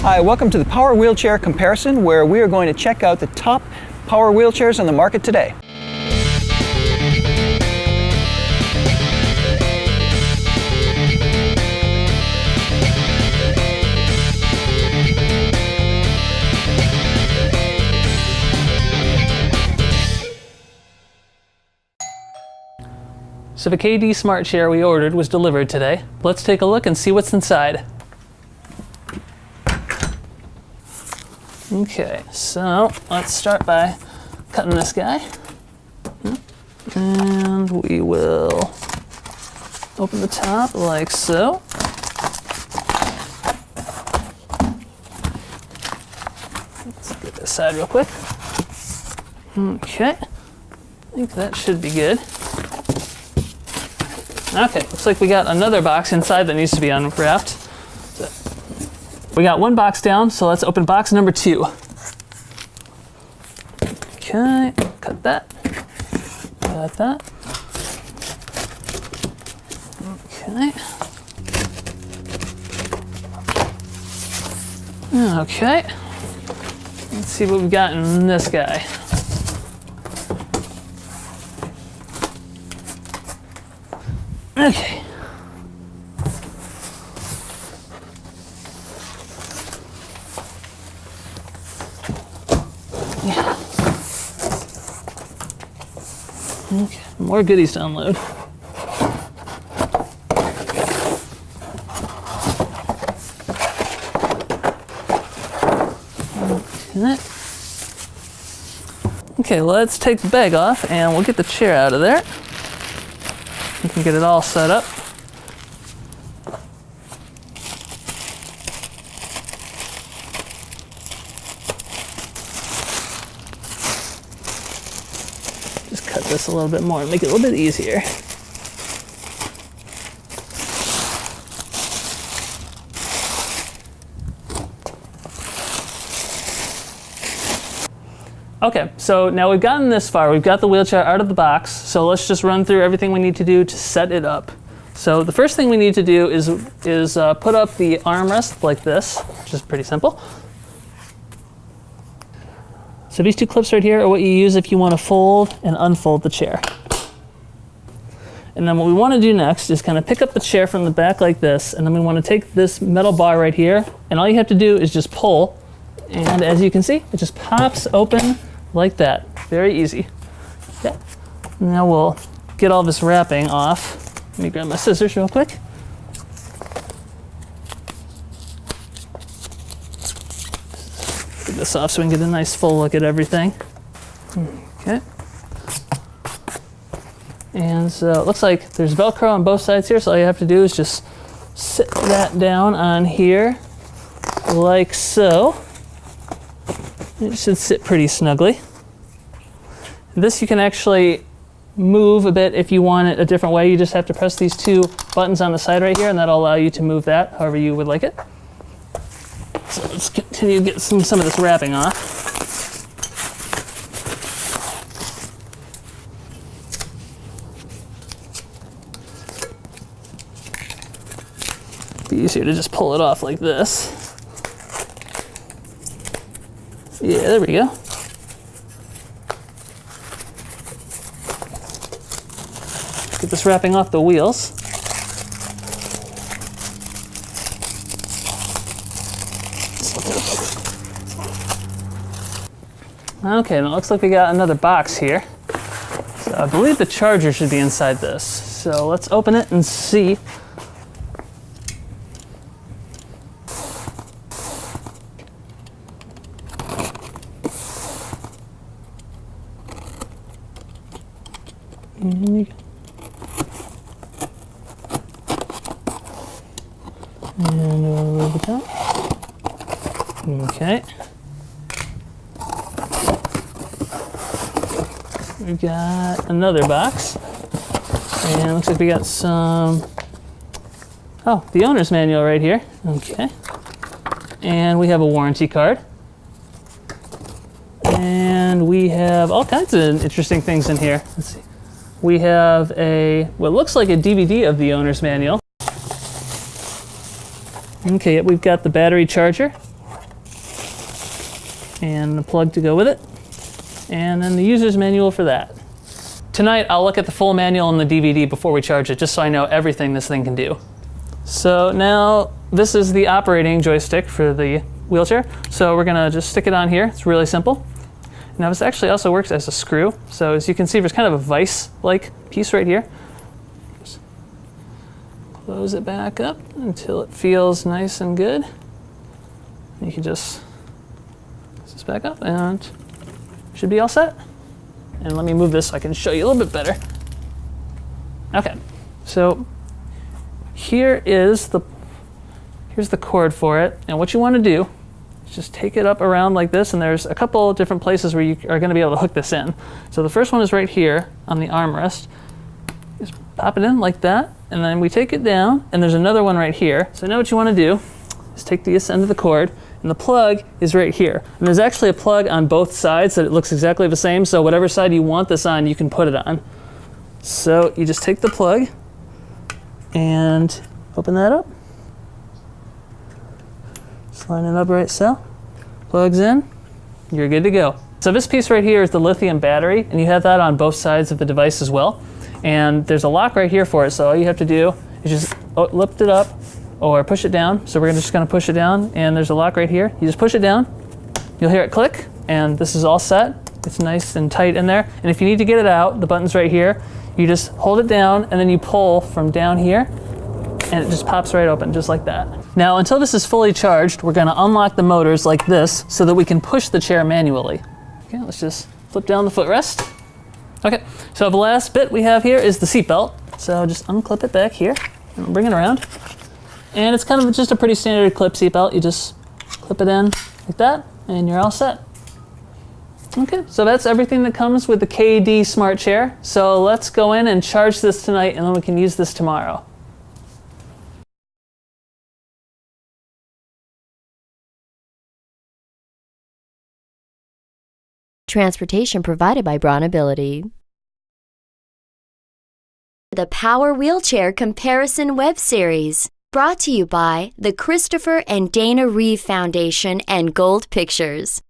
Hi, welcome to the Power Wheelchair Comparison, where we are going to check out the top power wheelchairs on the market today. So the KD Smart Chair we ordered was delivered today. Let's take a look and see what's inside. Okay, so let's start by cutting this guy. And we will open the top like so. Let's get this side real quick. Okay, I think that should be good. Okay, looks like we got another box inside that needs to be unwrapped. So we got one box down, so let's open box number 2. Okay, cut that. Got that. Okay. Okay. Let's see what we got in this guy. Okay. Yeah. Okay, more goodies to unload. Okay. Okay, let's take the bag off and we'll get the chair out of there. We can get it all set up. Just cut this a little bit more and make it a little bit easier. Okay, so now we've gotten this far. We've got the wheelchair out of the box, so let's just run through everything we need to do to set it up. So the first thing we need to do is put up the armrest like this, which is pretty simple. So these 2 clips right here are what you use if you want to fold and unfold the chair. And then what we want to do next is kind of pick up the chair from the back like this, and then we want to take this metal bar right here, and all you have to do is just pull, and as you can see, it just pops open like that. Very easy. Okay. Now we'll get all this wrapping off. Let me grab my scissors real quick. Get this off so we can get a nice full look at everything. Okay. And so it looks like there's Velcro on both sides here, so all you have to do is just sit that down on here like so. It should sit pretty snugly. This you can actually move a bit if you want it a different way. You just have to press these 2 buttons on the side right here, and that'll allow you to move that however you would like it. So let's continue to get some of this wrapping off. It'd be easier to just pull it off like this. Yeah, there we go. Get this wrapping off the wheels. Okay, now it looks like we got another box here. So I believe the charger should be inside this. So let's open it and see. And over the top. Okay. We've got another box. And it looks like we got some, the owner's manual right here. Okay. And we have a warranty card. And we have all kinds of interesting things in here. Let's see. We have what looks like a DVD of the owner's manual. Okay, we've got the battery charger. and the plug to go with it, and then the user's manual for that. Tonight I'll look at the full manual and the DVD before we charge it, just so I know everything this thing can do. So now this is the operating joystick for the wheelchair. So we're gonna just stick it on here. It's really simple. Now this actually also works as a screw. So as you can see, there's kind of a vise-like piece right here. Just close it back up until it feels nice and good. You can just put this back up and should be all set. And let me move this so I can show you a little bit better. Okay, so here's the cord for it. And what you want to do is just take it up around like this, and there's a couple different places where you are going to be able to hook this in. So the first one is right here on the armrest. Just pop it in like that, and then we take it down, and there's another one right here. So now what you want to do is take this end of the cord, and the plug is right here. And there's actually a plug on both sides that it looks exactly the same, so whatever side you want this on, you can put it on. So you just take the plug and open that up. Line it up right so. Plugs in, you're good to go. So this piece right here is the lithium battery, and you have that on both sides of the device as well. And there's a lock right here for it, so all you have to do is just lift it up or push it down. So we're just gonna push it down, and there's a lock right here. You just push it down, you'll hear it click, and this is all set. It's nice and tight in there. And if you need to get it out, the button's right here. You just hold it down, and then you pull from down here, and it just pops right open, just like that. Now, until this is fully charged, we're gonna unlock the motors like this so that we can push the chair manually. Okay, let's just flip down the footrest. Okay, so the last bit we have here is the seat belt. So just unclip it back here and bring it around. And it's kind of just a pretty standard clip seat belt. You just clip it in like that, and you're all set. Okay, so that's everything that comes with the KD Smart Chair. So let's go in and charge this tonight, and then we can use this tomorrow. Transportation provided by Brawnability. The Power Wheelchair Comparison Web Series, brought to you by the Christopher and Dana Reeve Foundation and Gold Pictures.